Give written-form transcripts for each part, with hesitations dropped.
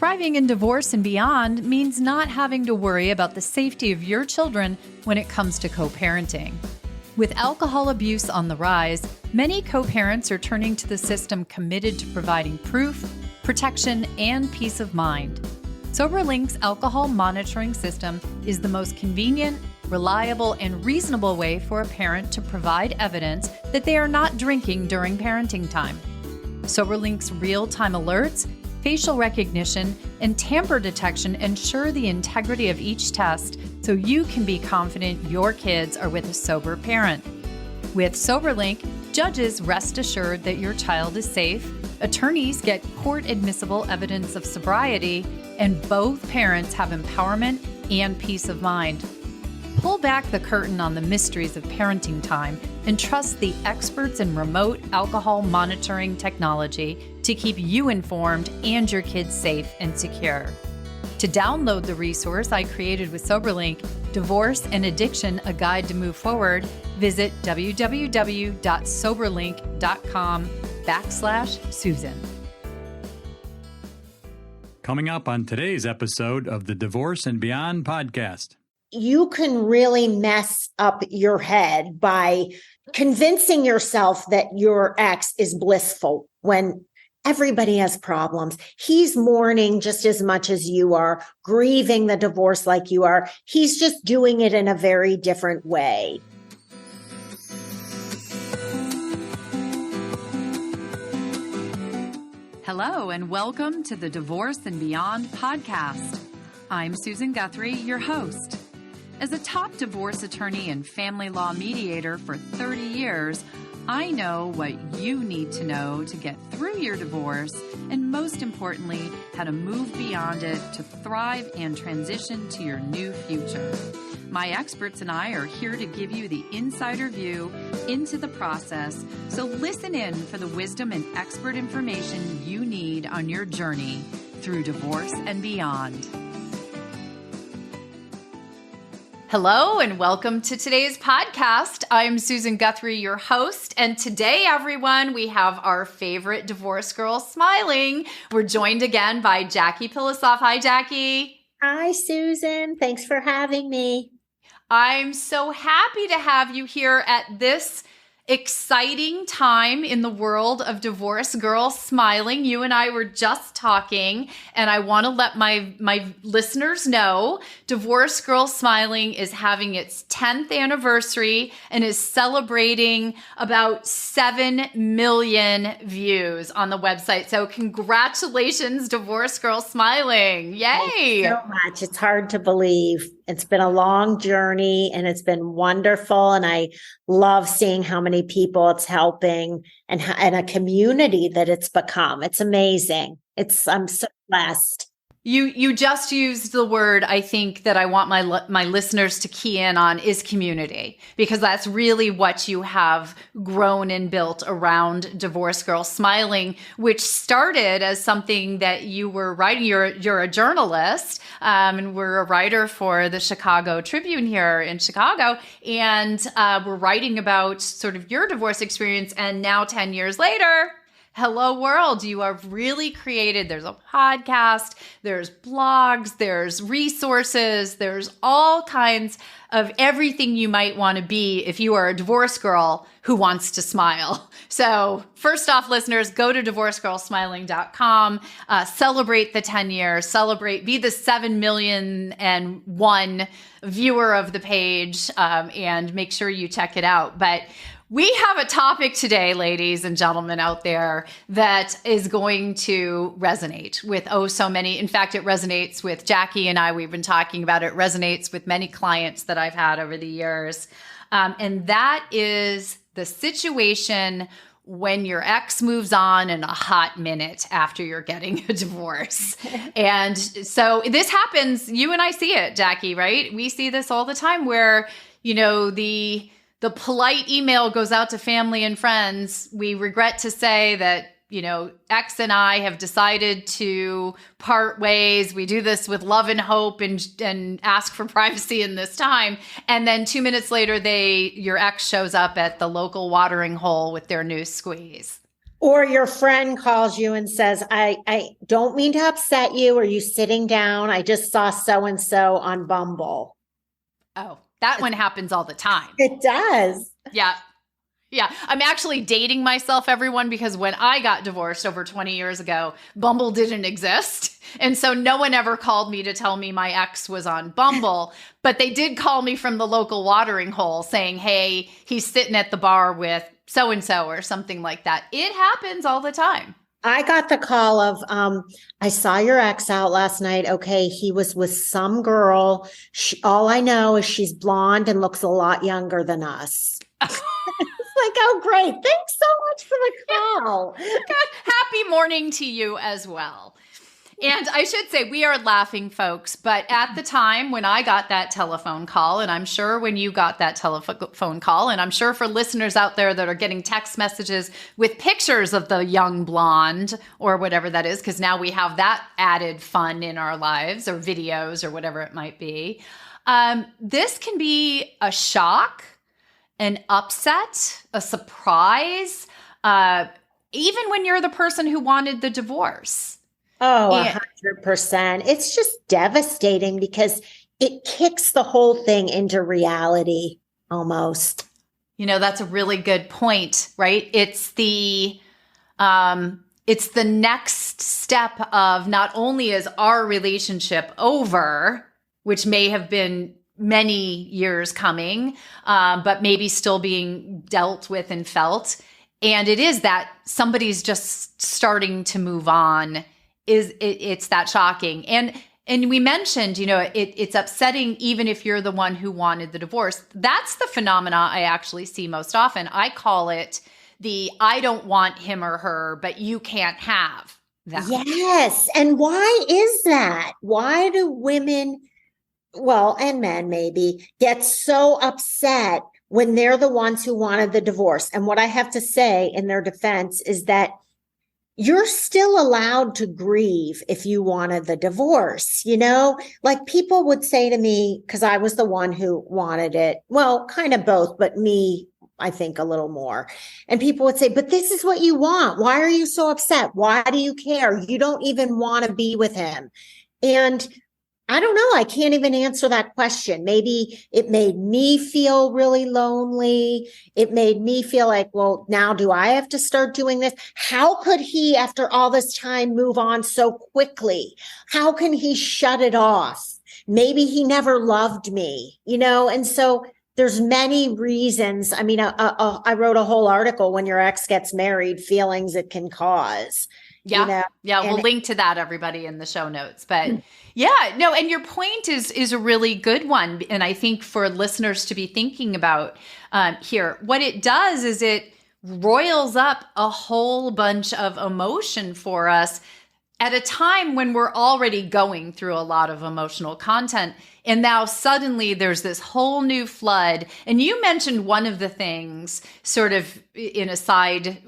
Thriving in divorce and beyond means not having to worry about the safety of your children when it comes to co-parenting. With alcohol abuse on the rise, many co-parents are turning to the system committed to providing proof, protection, and peace of mind. SoberLink's alcohol monitoring system is the most convenient, reliable, and reasonable way for a parent to provide evidence that they are not drinking during parenting time. SoberLink's real-time alerts, facial recognition, and tamper detection ensure the integrity of each test so you can be confident your kids are with a sober parent. With SoberLink, judges rest assured that your child is safe, attorneys get court-admissible evidence of sobriety, and both parents have empowerment and peace of mind. Pull back the curtain on the mysteries of parenting time and trust the experts in remote alcohol monitoring technology to keep you informed and your kids safe and secure. To download the resource I created with SoberLink, Divorce and Addiction, A Guide to Move Forward, visit www.soberlink.com/Susan. Coming up on today's episode of the Divorce and Beyond podcast. You can really mess up your head by convincing yourself that your ex is blissful when everybody has problems. He's mourning just as much as you are, grieving the divorce like you are. He's just doing it in a very different way. Hello, and welcome to the Divorce and Beyond podcast. I'm Susan Guthrie, your host. As a top divorce attorney and family law mediator for 30 years, I know what you need to know to get through your divorce, and most importantly, how to move beyond it to thrive and transition to your new future. My experts and I are here to give you the insider view into the process, so listen in for the wisdom and expert information you need on your journey through divorce and beyond. Hello and welcome to today's podcast. I'm Susan Guthrie, your host, and today, everyone, we have our favorite divorce girl smiling. We're joined again by Jackie Pilossoph. Hi, Jackie. Hi, Susan. Thanks for having me. I'm so happy to have you here at this exciting time in the world of Divorce Girl Smiling. You and I were just talking, and I want to let my listeners know Divorce Girl Smiling is having its 10th anniversary and is celebrating about 7 million views on the website. So congratulations, Divorce Girl Smiling. Yay! Thanks so much. It's hard to believe. It's been a long journey and it's been wonderful. And I love seeing how many people it's helping and a community that it's become. It's amazing. I'm so blessed. You just used the word I think that I want my listeners to key in on is community, because that's really what you have grown and built around Divorce Girl Smiling, which started as something that you were writing. You're a journalist, and we're a writer for the Chicago Tribune here in Chicago, and we're writing about sort of your divorce experience. And now 10 years later, hello world, you have really created, there's a podcast, there's blogs, there's resources, there's all kinds of everything you might want to be if you are a divorce girl who wants to smile. So first off, listeners, go to divorcegirlsmiling.com, celebrate the 10 years, be the 7,000,001 viewer of the page, and make sure you check it out. But we have a topic today, ladies and gentlemen out there, that is going to resonate with so many. In fact, it resonates with Jackie and I. We've been talking about it. It resonates with many clients that I've had over the years. And that is the situation when your ex moves on in a hot minute after you're getting a divorce. And so this happens. You and I see it, Jackie, right? We see this all the time where, the polite email goes out to family and friends. We regret to say that, X and I have decided to part ways. We do this with love and hope and ask for privacy in this time. And then 2 minutes later, your ex shows up at the local watering hole with their new squeeze. Or your friend calls you and says, I don't mean to upset you. Are you sitting down? I just saw so-and-so on Bumble. Oh, that one happens all the time. It does. Yeah. Yeah. I'm actually dating myself, everyone, because when I got divorced over 20 years ago, Bumble didn't exist. And so no one ever called me to tell me my ex was on Bumble, but they did call me from the local watering hole saying, hey, he's sitting at the bar with so-and-so or something like that. It happens all the time. I got the call of, I saw your ex out last night. Okay, he was with some girl. All I know is she's blonde and looks a lot younger than us. It's like, oh, great. Thanks so much for the call. Happy morning to you as well. And I should say, we are laughing, folks, but at the time when I got that telephone call, and I'm sure when you got that telephone call, and I'm sure for listeners out there that are getting text messages with pictures of the young blonde or whatever that is, because now we have that added fun in our lives, or videos or whatever it might be. This can be a shock, an upset, a surprise, even when you're the person who wanted the divorce. Oh, 100%. It's just devastating because it kicks the whole thing into reality almost. You know, that's a really good point, right? It's the next step of not only is our relationship over, which may have been many years coming, but maybe still being dealt with and felt. And it is that somebody's just starting to move on. It's that shocking. And we mentioned, you know, it's upsetting even if you're the one who wanted the divorce. That's the phenomena I actually see most often. I call it the I don't want him or her, but you can't have them. Yes. And why is that? Why do women, well, and men maybe, get so upset when they're the ones who wanted the divorce? And what I have to say in their defense is that you're still allowed to grieve if you wanted the divorce, you know? Like people would say to me, because I was the one who wanted it. Well, kind of both, but me, I think a little more. And people would say, but this is what you want. Why are you so upset? Why do you care? You don't even want to be with him. And I don't know. I can't even answer that question. Maybe it made me feel really lonely. It made me feel like, well, now do I have to start doing this? How could he, after all this time, move on so quickly? How can he shut it off? Maybe he never loved me, you know? And so there's many reasons. I mean, I wrote a whole article, when your ex gets married, feelings it can cause. Yeah. You know? Yeah. We'll link to that, everybody, in the show notes. But yeah, no, and your point is a really good one. And I think for listeners to be thinking about here, what it does is it roils up a whole bunch of emotion for us at a time when we're already going through a lot of emotional content. And now suddenly there's this whole new flood. And you mentioned one of the things sort of in a side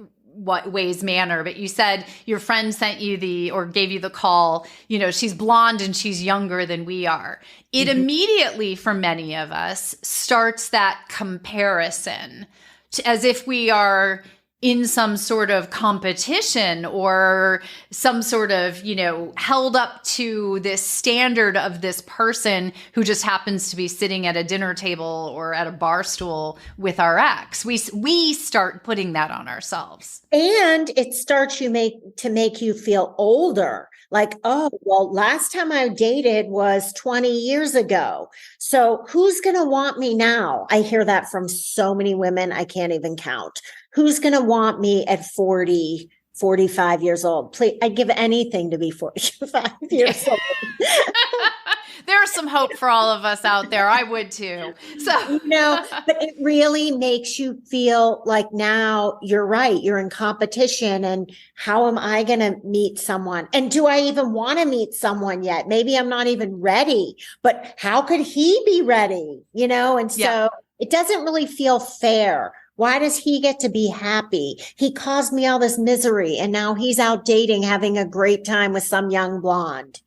manner, but you said your friend sent you or gave you the call, you know, she's blonde and she's younger than we are. It immediately, for many of us, starts that comparison as if we are in some sort of competition or some sort of, you know, held up to this standard of this person who just happens to be sitting at a dinner table or at a bar stool with our ex. We start putting that on ourselves. And it starts to make you feel older. Like, oh, well, last time I dated was 20 years ago. So who's going to want me now? I hear that from so many women. I can't even count. Who's going to want me at 40, 45 years old? Please, I'd give anything to be 45 years old. There's some hope for all of us out there. I would too. So, but it really makes you feel like now you're right. You're in competition. And how am I going to meet someone? And do I even want to meet someone yet? Maybe I'm not even ready, but how could he be ready? You know? And so it doesn't really feel fair. Why does he get to be happy? He caused me all this misery. And now he's out dating, having a great time with some young blonde.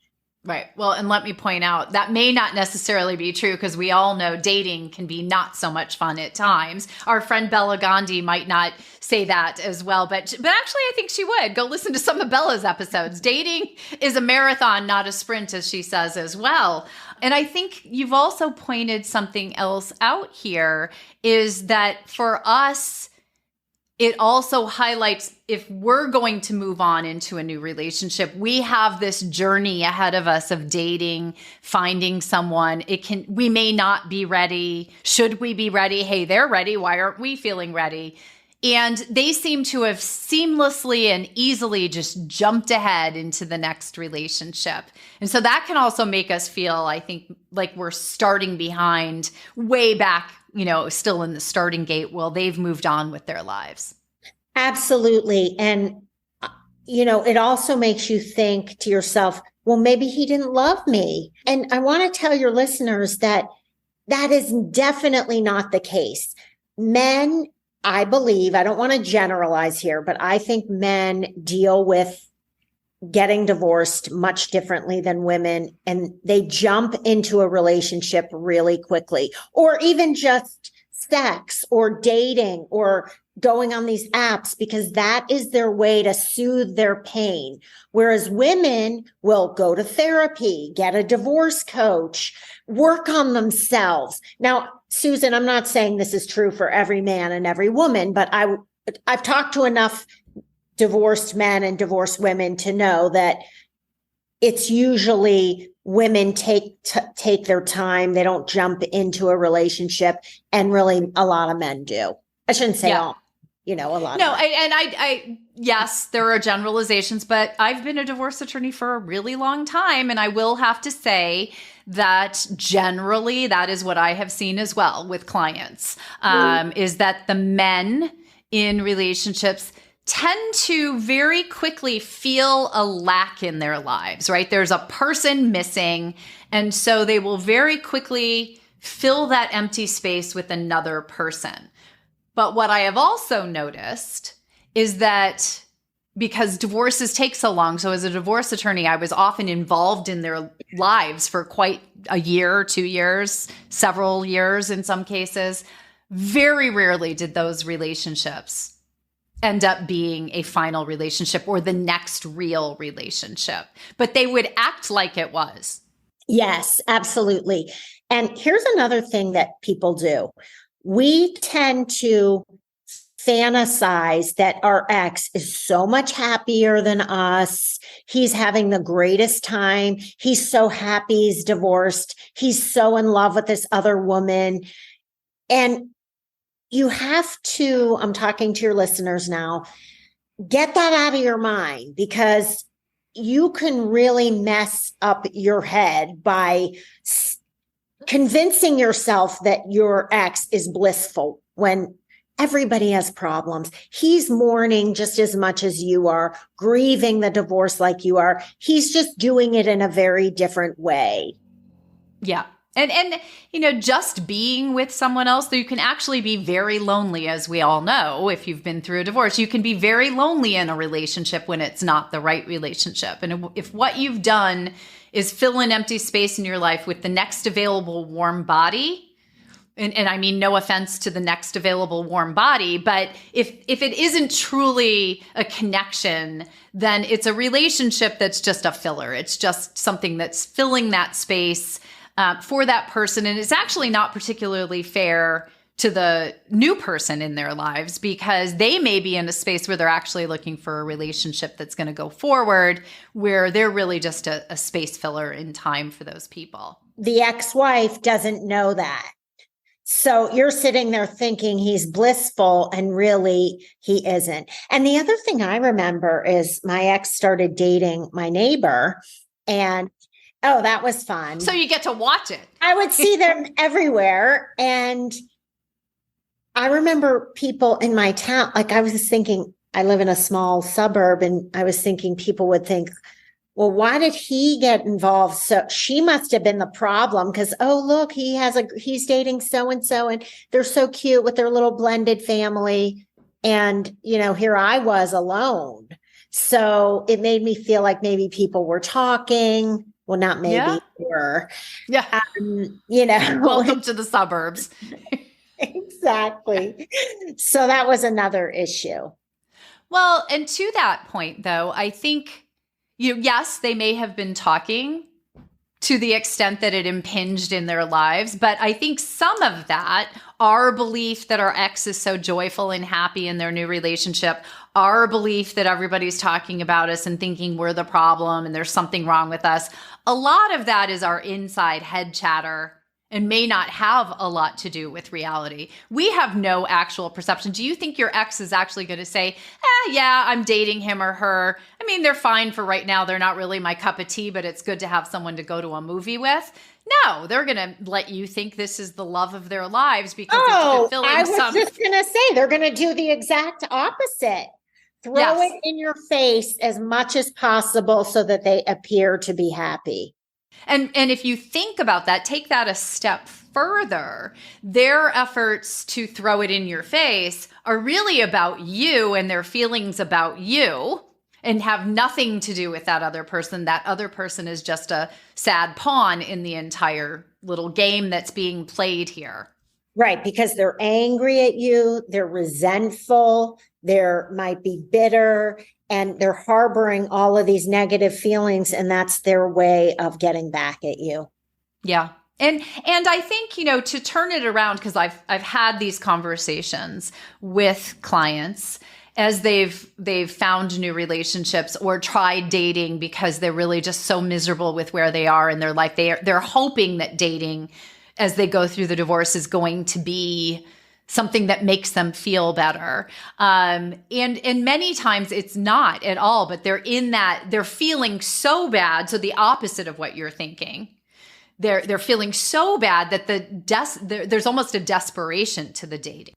Right. Well, and let me point out that may not necessarily be true because we all know dating can be not so much fun at times. Our friend Bella Gandhi might not say that as well, but actually I think she would. Go listen to some of Bella's episodes. Dating is a marathon, not a sprint, as she says as well. And I think you've also pointed something else out here is that for us, it also highlights if we're going to move on into a new relationship, we have this journey ahead of us of dating, finding someone. We may not be ready. Should we be ready? Hey, they're ready. Why aren't we feeling ready? And they seem to have seamlessly and easily just jumped ahead into the next relationship. And so that can also make us feel, I think, like we're starting behind way back, still in the starting gate while they've moved on with their lives. Absolutely. And, it also makes you think to yourself, well, maybe he didn't love me. And I want to tell your listeners that is definitely not the case. Men, I believe, I don't want to generalize here, but I think men deal with getting divorced much differently than women, and they jump into a relationship really quickly, or even just sex or dating or going on these apps because that is their way to soothe their pain. Whereas women will go to therapy, get a divorce coach, work on themselves. Now, Susan, I'm not saying this is true for every man and every woman, but I've talked to enough divorced men and divorced women to know that it's usually women take their time. They don't jump into a relationship, and really a lot of men do. I shouldn't say all, a lot. No, yes, there are generalizations, but I've been a divorce attorney for a really long time. And I will have to say that generally that is what I have seen as well with clients, is that the men in relationships tend to very quickly feel a lack in their lives, right? There's a person missing. And so they will very quickly fill that empty space with another person. But what I have also noticed is that because divorces take so long, so as a divorce attorney, I was often involved in their lives for quite a year, 2 years, several years in some cases. Very rarely did those relationships end up being a final relationship or the next real relationship, but they would act like it was. Yes, absolutely. And here's another thing that people do. We tend to fantasize that our ex is so much happier than us. He's having the greatest time. He's so happy he's divorced. He's so in love with this other woman. And you have to, I'm talking to your listeners now, get that out of your mind, because you can really mess up your head by convincing yourself that your ex is blissful when everybody has problems. He's mourning just as much as you are, grieving the divorce like you are. He's just doing it in a very different way. Yeah. And just being with someone else, you can actually be very lonely, as we all know. If you've been through a divorce, you can be very lonely in a relationship when it's not the right relationship. And if what you've done is fill an empty space in your life with the next available warm body, and I mean, no offense to the next available warm body, but if it isn't truly a connection, then it's a relationship that's just a filler. It's just something that's filling that space for that person. And it's actually not particularly fair to the new person in their lives, because they may be in a space where they're actually looking for a relationship that's going to go forward, where they're really just a space filler in time for those people. The ex-wife doesn't know that. So you're sitting there thinking he's blissful, and really he isn't. And the other thing I remember is my ex started dating my neighbor, and oh, that was fun. So you get to watch it. I would see them everywhere. And I remember people in my town, like I was thinking, I live in a small suburb, and I was thinking people would think, well, why did he get involved? So she must have been the problem, because, oh, look, he's dating so-and-so, and they're so cute with their little blended family. And, here I was alone. So it made me feel like maybe people were talking. Well, not Yeah. maybe, were. Yeah. You know, Welcome to the suburbs. exactly. So that was another issue. Well, and to that point, though, I think, yes, they may have been talking to the extent that it impinged in their lives. But I think some of that, our belief that our ex is so joyful and happy in their new relationship, our belief that everybody's talking about us and thinking we're the problem and there's something wrong with us, a lot of that is our inside head chatter and may not have a lot to do with reality. We have no actual perception. Do you think your ex is actually going to say, yeah, I'm dating him or her? I mean, they're fine for right now. They're not really my cup of tea, but it's good to have someone to go to a movie with. No, they're going to let you think this is the love of their lives because it's fulfilling I was just going to say, they're going to do the exact opposite. Throw it in your face as much as possible so that they appear to be happy. And if you think about that, take that a step further, their efforts to throw it in your face are really about you and their feelings about you and have nothing to do with that other person. That other person is just a sad pawn in the entire little game that's being played here. Right, because they're angry at you, they're resentful, they might be bitter, and they're harboring all of these negative feelings, and that's their way of getting back at you. Yeah. And I think, to turn it around, because I've had these conversations with clients as they've found new relationships or tried dating because they're really just so miserable with where they are in their life. They're hoping that dating as they go through the divorce is going to be something that makes them feel better. And many times it's not at all, but they're feeling so bad. So the opposite of what you're thinking. They're feeling so bad that there's almost a desperation to the dating.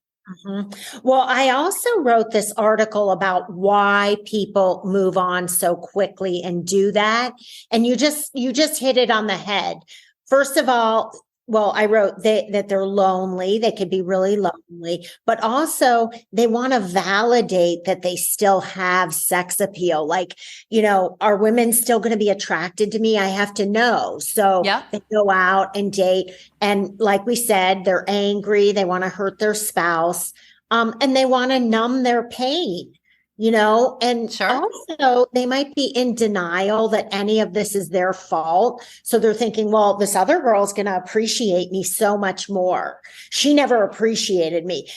Mm-hmm. Well, I also wrote this article about why people move on so quickly and do that. And you just hit it on the head. First of all, well, I wrote that they're lonely. They could be really lonely, but also they want to validate that they still have sex appeal. Like, are women still going to be attracted to me? I have to know. So they go out and date. And like we said, they're angry. They want to hurt their spouse. And they want to numb their pain. And also they might be in denial that any of this is their fault. So they're thinking, well, this other girl's going to appreciate me so much more. She never appreciated me.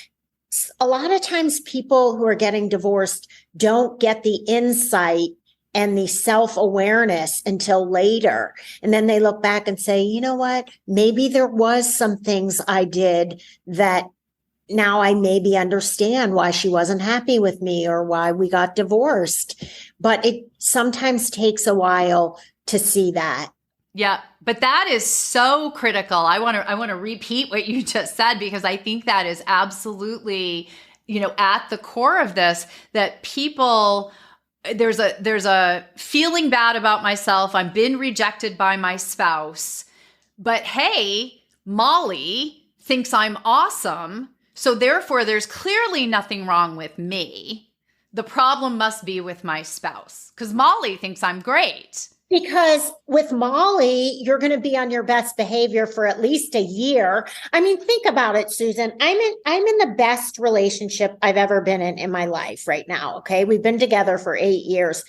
A lot of times people who are getting divorced don't get the insight and the self-awareness until later. And then they look back and say, you know what? Maybe there was some things I did that now I maybe understand why she wasn't happy with me or why we got divorced. But it sometimes takes a while to see that. Yeah, but that is so critical. I want to repeat what you just said because I think that is absolutely, at the core of this, that people, there's a feeling bad about myself. I've been rejected by my spouse, but hey, Molly thinks I'm awesome. So therefore, there's clearly nothing wrong with me. The problem must be with my spouse because Molly thinks I'm great. Because with Molly, you're going to be on your best behavior for at least a year. I mean, think about it, Susan. I'm in the best relationship I've ever been in my life right now. Okay. We've been together for 8 years.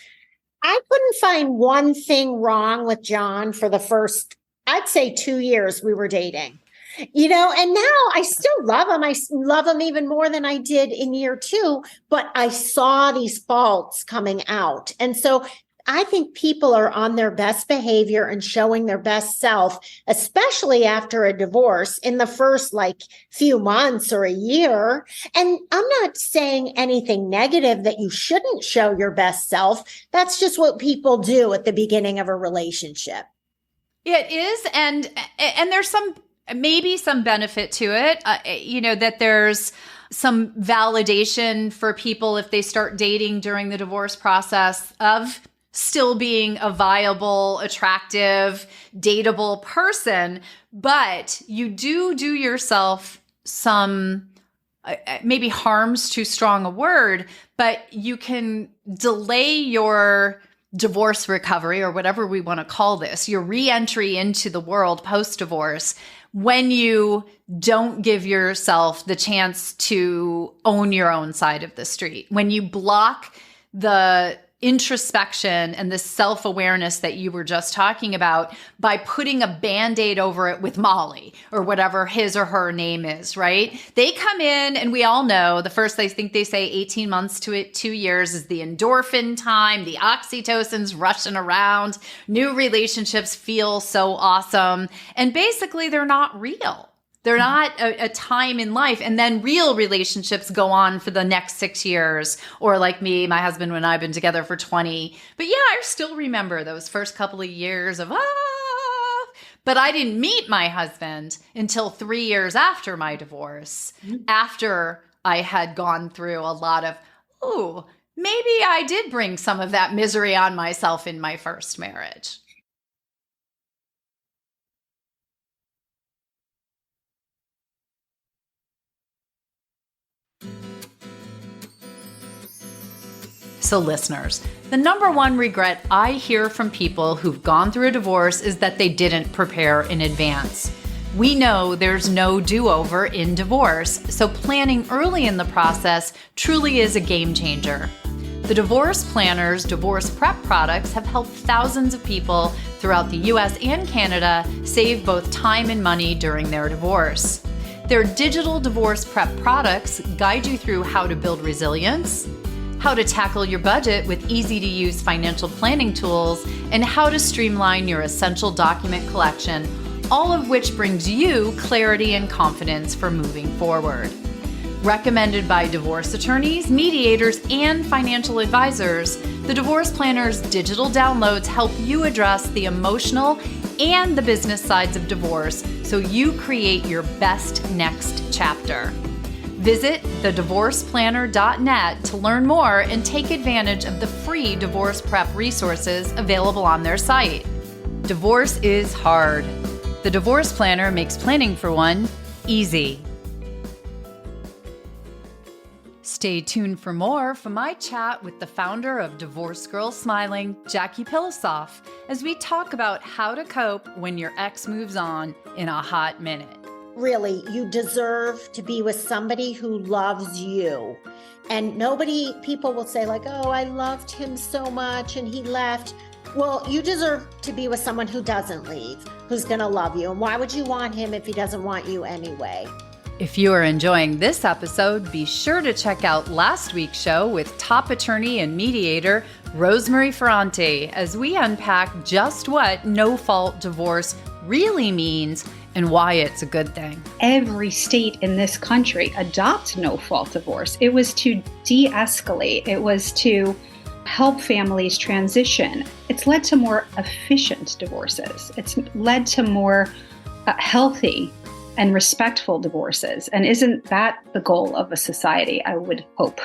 I couldn't find one thing wrong with John for the first, I'd say 2 years we were dating. And now I still love him. I love him even more than I did in year 2, but I saw these faults coming out. And so I think people are on their best behavior and showing their best self, especially after a divorce in the first few months or a year. And I'm not saying anything negative that you shouldn't show your best self. That's just what people do at the beginning of a relationship. It is. And there's maybe some benefit to it, that there's some validation for people if they start dating during the divorce process of still being a viable, attractive, dateable person. But you do yourself some, maybe harm's too strong a word, but you can delay your divorce recovery, or whatever we want to call this, your re-entry into the world post-divorce, when you don't give yourself the chance to own your own side of the street, when you block the introspection and the self-awareness that you were just talking about by putting a bandaid over it with Molly or whatever his or her name is, right? They come in, and we all know the first, they think they say 18 months to 2 years is the endorphin time, the oxytocin's rushing around, new relationships feel so awesome. And basically they're not real. They're not a time in life. And then real relationships go on for the next 6 years. Or like me, my husband and I have been together for 20. But yeah, I still remember those first couple of years of, but I didn't meet my husband until 3 years after my divorce, after I had gone through a lot of, maybe I did bring some of that misery on myself in my first marriage. So listeners, the number one regret I hear from people who've gone through a divorce is that they didn't prepare in advance. We know there's no do-over in divorce, so planning early in the process truly is a game changer. The Divorce Planner's divorce prep products have helped thousands of people throughout the US and Canada save both time and money during their divorce. Their digital divorce prep products guide you through how to build resilience, how to tackle your budget with easy-to-use financial planning tools, and how to streamline your essential document collection, all of which brings you clarity and confidence for moving forward. Recommended by divorce attorneys, mediators, and financial advisors, the Divorce Planner's digital downloads help you address the emotional and the business sides of divorce so you create your best next chapter. Visit thedivorceplanner.net to learn more and take advantage of the free divorce prep resources available on their site. Divorce is hard. The Divorce Planner makes planning for one easy. Stay tuned for more from my chat with the founder of Divorce Girl Smiling, Jackie Pilossoph, as we talk about how to cope when your ex moves on in a hot minute. Really, you deserve to be with somebody who loves you. And people will say like, oh, I loved him so much and he left. Well, you deserve to be with someone who doesn't leave, who's going to love you. And why would you want him if he doesn't want you anyway? If you are enjoying this episode, be sure to check out last week's show with top attorney and mediator Rosemary Ferrante as we unpack just what no-fault divorce really means and why it's a good thing. Every state in this country adopts no-fault divorce. It was to de-escalate. It was to help families transition. It's led to more efficient divorces. It's led to more healthy and respectful divorces. And isn't that the goal of a society, I would hope?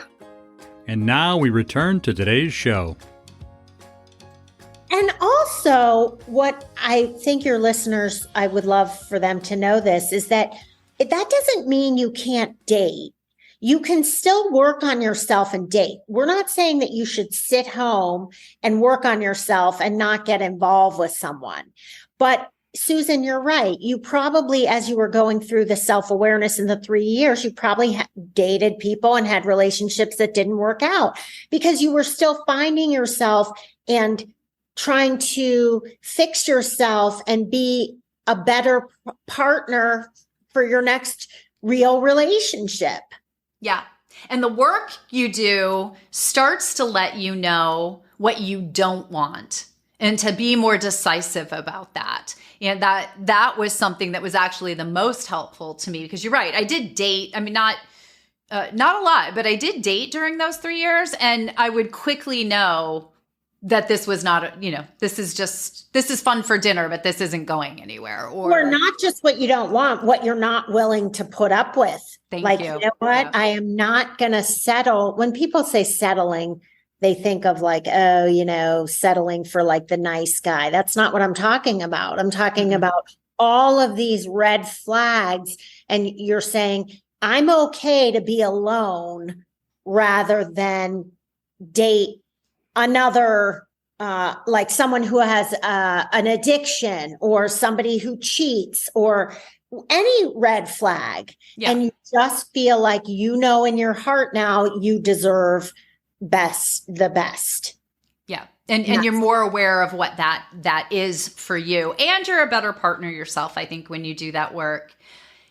And now we return to today's show. And also, what I think your listeners, I would love for them to know this, is that doesn't mean you can't date. You can still work on yourself and date. We're not saying that you should sit home and work on yourself and not get involved with someone. But Susan, you're right. You probably, as you were going through the self-awareness in the 3 years, you probably dated people and had relationships that didn't work out because you were still finding yourself and trying to fix yourself and be a better partner for your next real relationship. Yeah. And the work you do starts to let you know what you don't want and to be more decisive about that. And that was something that was actually the most helpful to me because you're right. I did date. I mean, not a lot, but I did date during those 3 years. And I would quickly know that this was not, this is fun for dinner, but this isn't going anywhere. Or not just what you don't want, what you're not willing to put up with. Thank you. You know what? Yeah. I am not going to settle. When people say settling, they think of like, settling for like the nice guy. That's not what I'm talking about. I'm talking about all of these red flags. And you're saying, I'm okay to be alone rather than date another like someone who has an addiction or somebody who cheats or any red flag. Yeah. And you just feel like, in your heart now, you deserve the best. Yeah. And you're more aware of what that is for you. And you're a better partner yourself, I think, when you do that work.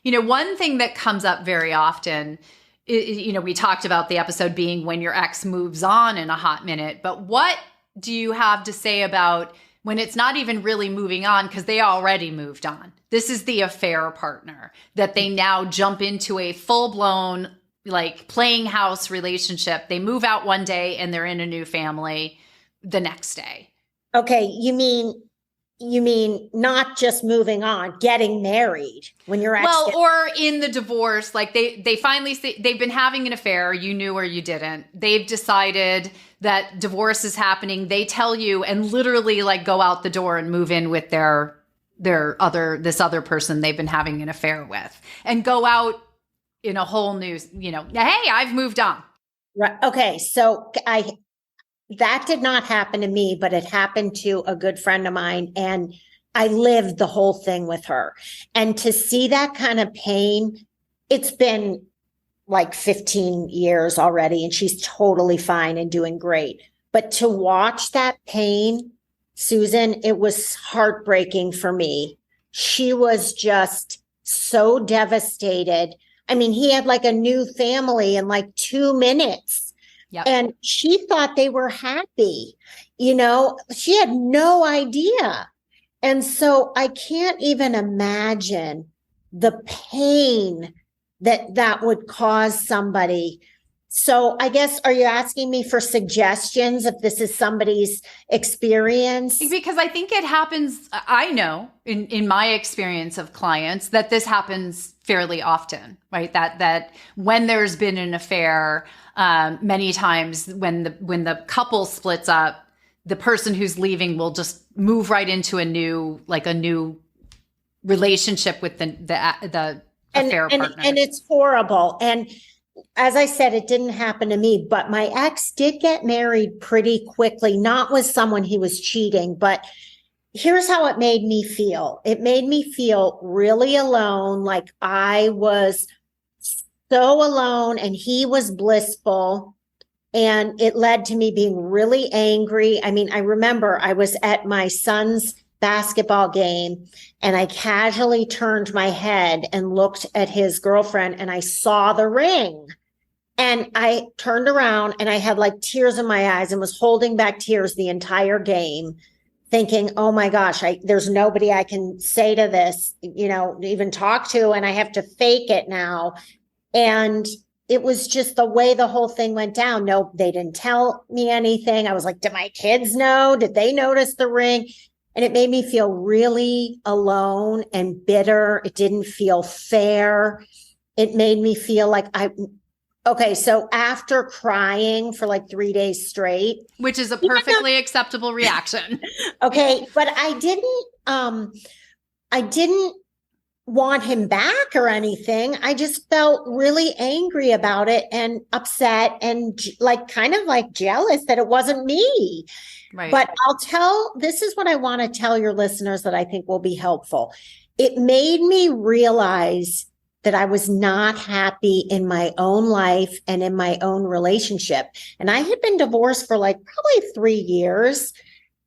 One thing that comes up very often, we talked about the episode being when your ex moves on in a hot minute, but what do you have to say about when it's not even really moving on because they already moved on? This is the affair partner that they now jump into a full-blown, like, playing house relationship. They move out one day and they're in a new family the next day. Okay, you mean not just moving on, getting married when you're actually or in the divorce, like they finally say they've been having an affair, you knew or you didn't. They've decided that divorce is happening. They tell you and literally like go out the door and move in with this other person they've been having an affair with and go out in a whole new, hey, I've moved on. Right. Okay, so that did not happen to me, but it happened to a good friend of mine, and I lived the whole thing with her. And to see that kind of pain, it's been like 15 years already, and she's totally fine and doing great. But to watch that pain, Susan, it was heartbreaking for me. She was just so devastated. I mean, he had like a new family in like 2 minutes. Yep. And she thought they were happy. She had no idea. And so I can't even imagine the pain that would cause somebody. So I guess, are you asking me for suggestions if this is somebody's experience? Because I think it happens, I know in my experience of clients that this happens fairly often, right? That when there's been an affair, many times when the couple splits up, the person who's leaving will just move right into a new relationship with the affair partner. And it's horrible. And as I said, it didn't happen to me, but my ex did get married pretty quickly, not with someone he was cheating, but here's how it made me feel. It made me feel really alone, like I was so alone and he was blissful. And it led to me being really angry. I mean, I remember I was at my son's basketball game and I casually turned my head and looked at his girlfriend and I saw the ring. And I turned around and I had like tears in my eyes and was holding back tears the entire game, thinking, oh my gosh, there's nobody I can say to this, even talk to, and I have to fake it now. And it was just the way the whole thing went down. No, they didn't tell me anything. I was like, did my kids know? Did they notice the ring? And it made me feel really alone and bitter. It didn't feel fair. It made me feel like so after crying for like 3 days straight, which is a perfectly acceptable reaction. Okay. But I didn't want him back or anything. I just felt really angry about it and upset and like kind of like jealous that it wasn't me. Right. But this is what I want to tell your listeners that I think will be helpful. It made me realize that I was not happy in my own life and in my own relationship. And I had been divorced for like probably 3 years.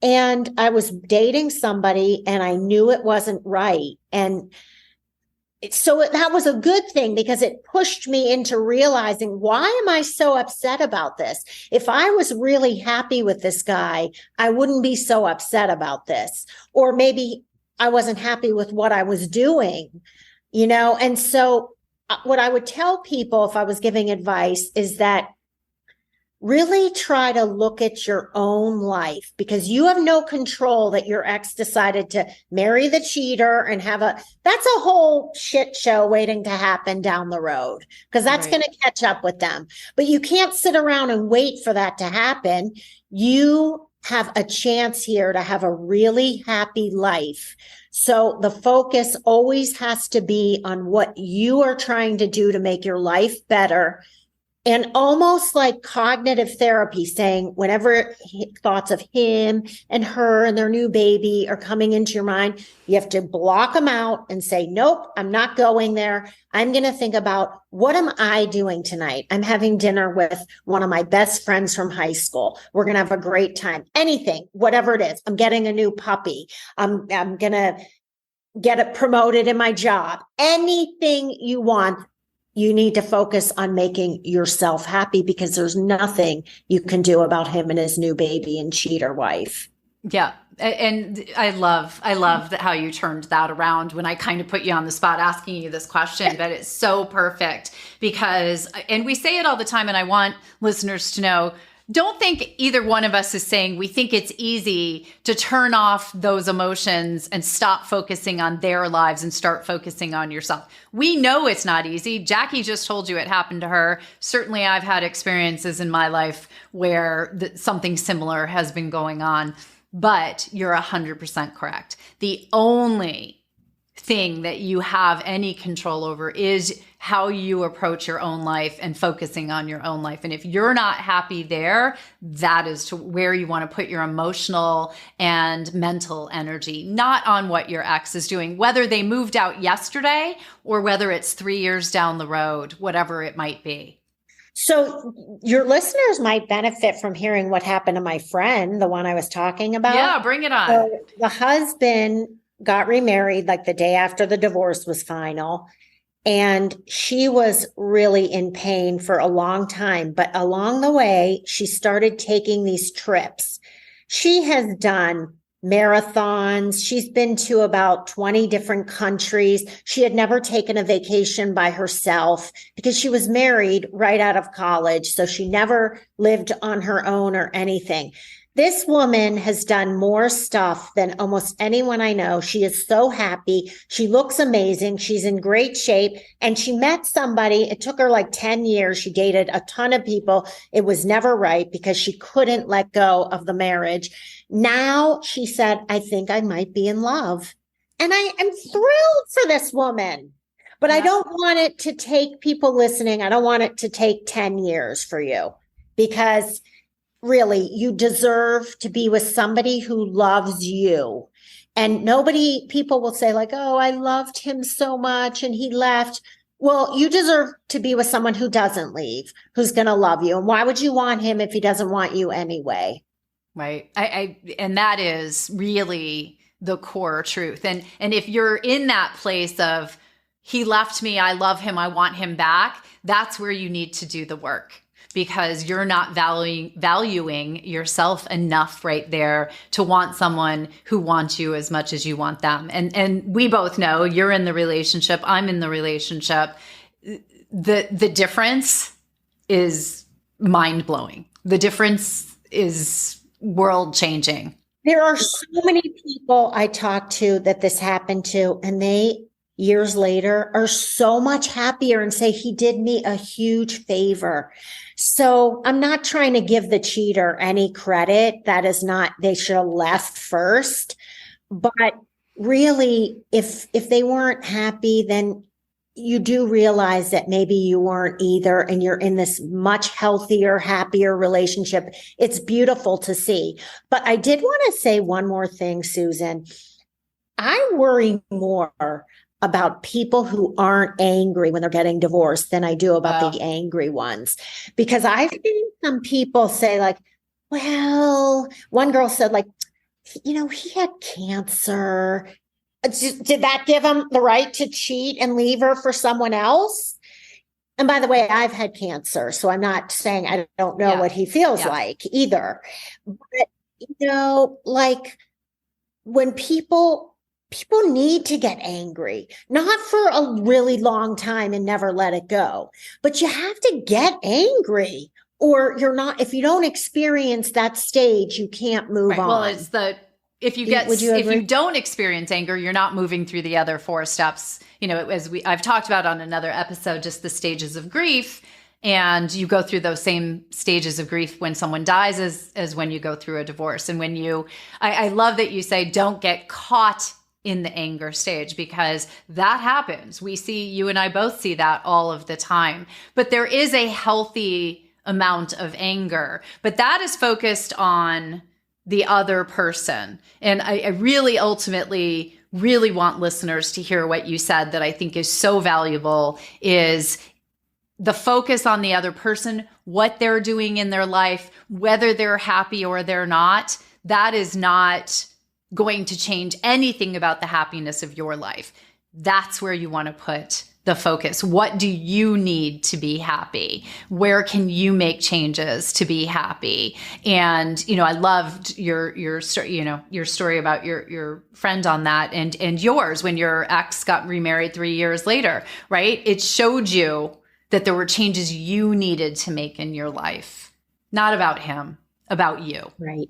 And I was dating somebody and I knew it wasn't right. And so that was a good thing because it pushed me into realizing, why am I so upset about this? If I was really happy with this guy, I wouldn't be so upset about this. Or maybe I wasn't happy with what I was doing, And so what I would tell people if I was giving advice is that really try to look at your own life, because you have no control that your ex decided to marry the cheater and that's a whole shit show waiting to happen down the road, because that's Right. going to catch up with them. But you can't sit around and wait for that to happen. You have a chance here to have a really happy life. So the focus always has to be on what you are trying to do to make your life better. and almost like cognitive therapy, saying whenever thoughts of him and her and their new baby are coming into your mind, you have to block them out and say, nope, I'm not going there. I'm going to think about, what am I doing tonight? I'm having dinner with one of my best friends from high school. We're going to have a great time. Anything, whatever it is. I'm getting a new puppy. I'm going to get it promoted in my job. Anything you want. You need to focus on making yourself happy, because there's nothing you can do about him and his new baby and cheater wife. Yeah. And I love how you turned that around when I kind of put you on the spot asking you this question, but it's so perfect because, and we say it all the time, and I want listeners to know, don't think either one of us is saying we think it's easy to turn off those emotions and stop focusing on their lives and start focusing on yourself. We know it's not easy. Jackie just told you it happened to her. Certainly I've had experiences in my life where something similar has been going on, but you're 100% correct. The only thing that you have any control over is how you approach your own life and focusing on your own life. And if you're not happy there, that is to where you want to put your emotional and mental energy, not on what your ex is doing, whether they moved out yesterday or whether it's 3 years down the road, whatever it might be. So your listeners might benefit from hearing what happened to my friend, the one I was talking about. Yeah, bring it on. So the husband got remarried like the day after the divorce was final. And she was really in pain for a long time. But along the way, she started taking these trips. She has done marathons. She's been to about 20 different countries. She had never taken a vacation by herself because she was married right out of college. So she never lived on her own or anything. This woman has done more stuff than almost anyone I know. She is so happy. She looks amazing. She's in great shape. And she met somebody. It took her like 10 years. She dated a ton of people. It was never right because she couldn't let go of the marriage. Now she said, I think I might be in love. And I am thrilled for this woman. But I don't want it to take, people listening, I don't want it to take 10 years for you, because really, you deserve to be with somebody who loves you. And people will say like, oh, I loved him so much and he left. Well, you deserve to be with someone who doesn't leave, who's going to love you. And why would you want him if he doesn't want you anyway? Right. And that is really the core truth. And if you're in that place of, he left me, I love him, I want him back, that's where you need to do the work. Because you're not valuing yourself enough right there to want someone who wants you as much as you want them. And we both know, you're in the relationship, I'm in the relationship. The difference is mind-blowing. The difference is world-changing. There are so many people I talk to that this happened to, and they years later are so much happier and say, he did me a huge favor. So I'm not trying to give the cheater any credit. That is not, they should have left first. But really, if they weren't happy, then you do realize that maybe you weren't either, and you're in this much healthier, happier relationship. It's beautiful to see. But I did want to say one more thing, Susan. I worry more about people who aren't angry when they're getting divorced than I do about the angry ones. Because I've seen some people say like, well, one girl said like, he had cancer. Did that give him the right to cheat and leave her for someone else? And by the way, I've had cancer, so I'm not saying I don't know what he feels like either. But, like when people need to get angry, not for a really long time and never let it go, but you have to get angry, or you're not, if you don't experience that stage, you can't move on. Well, it's if you don't experience anger, you're not moving through the other 4 steps. As I've talked about on another episode, just the stages of grief. And you go through those same stages of grief when someone dies as when you go through a divorce. And when I love that you say, don't get caught in the anger stage, because that happens. You and I both see that all of the time. But there is a healthy amount of anger, but that is focused on the other person. And I really ultimately really want listeners to hear what you said that I think is so valuable, is the focus on the other person, what they're doing in their life, whether they're happy or they're not. That is not going to change anything about the happiness of your life. That's where you want to put the focus. What do you need to be happy? Where can you make changes to be happy? And, I loved your story about your friend on that, and yours when your ex got remarried 3 years later, right? It showed you that there were changes you needed to make in your life, not about him, about you. Right.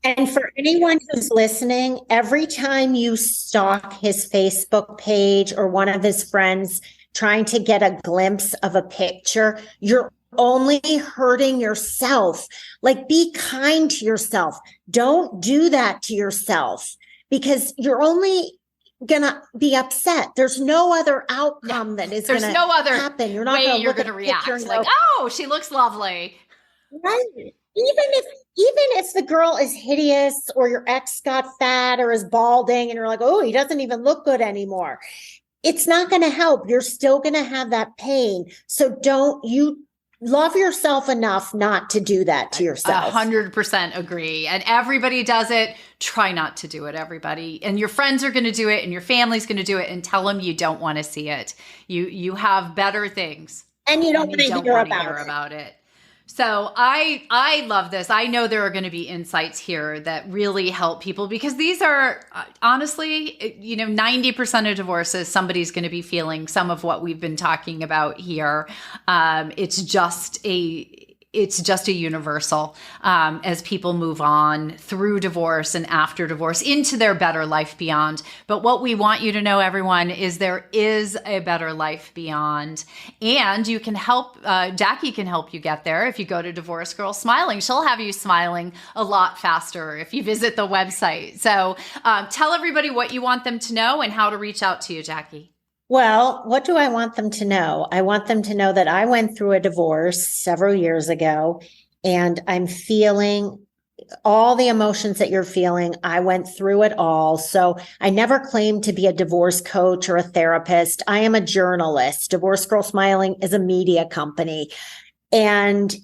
And for anyone who's listening, every time you stalk his Facebook page or one of his friends trying to get a glimpse of a picture, you're only hurting yourself. Like, be kind to yourself. Don't do that to yourself, because you're only gonna be upset. There's no other outcome that is gonna happen. You're not way you're gonna react like, oh, she looks lovely. Right. Even if the girl is hideous, or your ex got fat or is balding and you're like, oh, he doesn't even look good anymore, it's not going to help. You're still going to have that pain. So don't you love yourself enough not to do that to yourself. 100% agree. And everybody does it. Try not to do it, everybody. And your friends are going to do it, and your family's going to do it, and tell them you don't want to see it. You have better things. And you don't want to hear about it. So I love this. I know there are going to be insights here that really help people, because these are honestly, 90% of divorces, somebody's going to be feeling some of what we've been talking about here. It's just a universal as people move on through divorce and after divorce into their better life beyond. But what we want you to know, everyone, is there is a better life beyond. And you can help, Jackie can help you get there if you go to Divorce Girl Smiling. She'll have you smiling a lot faster if you visit the website. So tell everybody what you want them to know and how to reach out to you, Jackie. Well, what do I want them to know? I want them to know that I went through a divorce several years ago, and I'm feeling all the emotions that you're feeling. I went through it all. So I never claimed to be a divorce coach or a therapist. I am a journalist. Divorce Girl Smiling is a media company. And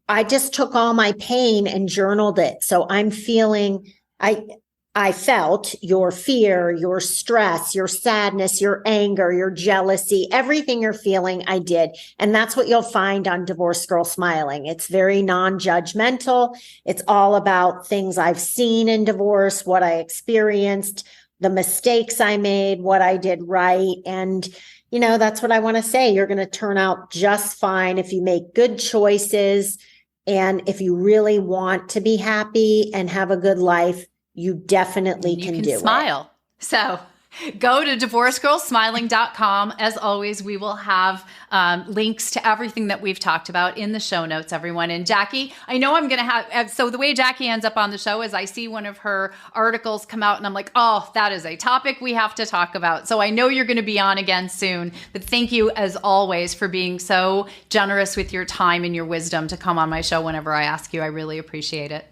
I just took all my pain and journaled it. So I'm feeling, I felt your fear, your stress, your sadness, your anger, your jealousy, everything you're feeling, I did. And that's what you'll find on Divorce Girl Smiling. It's very non-judgmental. It's all about things I've seen in divorce, what I experienced, the mistakes I made, what I did right. And, that's what I want to say. You're going to turn out just fine if you make good choices. And if you really want to be happy and have a good life, you definitely can do smile. So go to divorcegirlsmiling.com. As always, we will have links to everything that we've talked about in the show notes, everyone. And Jackie, I know I'm going to have, so the way Jackie ends up on the show is I see one of her articles come out and I'm like, oh, that is a topic we have to talk about. So I know you're going to be on again soon, but thank you as always for being so generous with your time and your wisdom to come on my show whenever I ask you. I really appreciate it.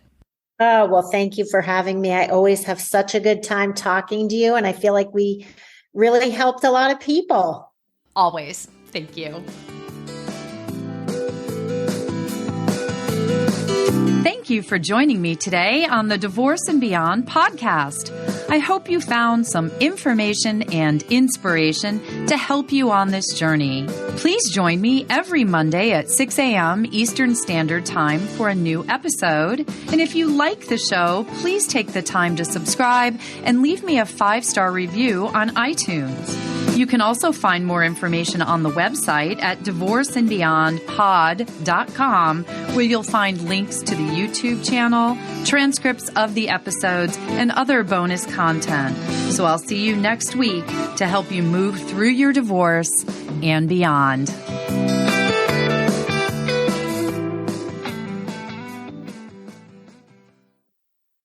Oh, well, thank you for having me. I always have such a good time talking to you, and I feel like we really helped a lot of people. Always. Thank you. Thank you for joining me today on the Divorce and Beyond podcast. I hope you found some information and inspiration to help you on this journey. Please join me every Monday at 6 a.m. Eastern Standard Time for a new episode. And if you like the show, please take the time to subscribe and leave me a 5-star review on iTunes. You can also find more information on the website at divorceandbeyondpod.com, where you'll find links to the YouTube channel, transcripts of the episodes, and other bonus content. So I'll see you next week to help you move through your divorce and beyond.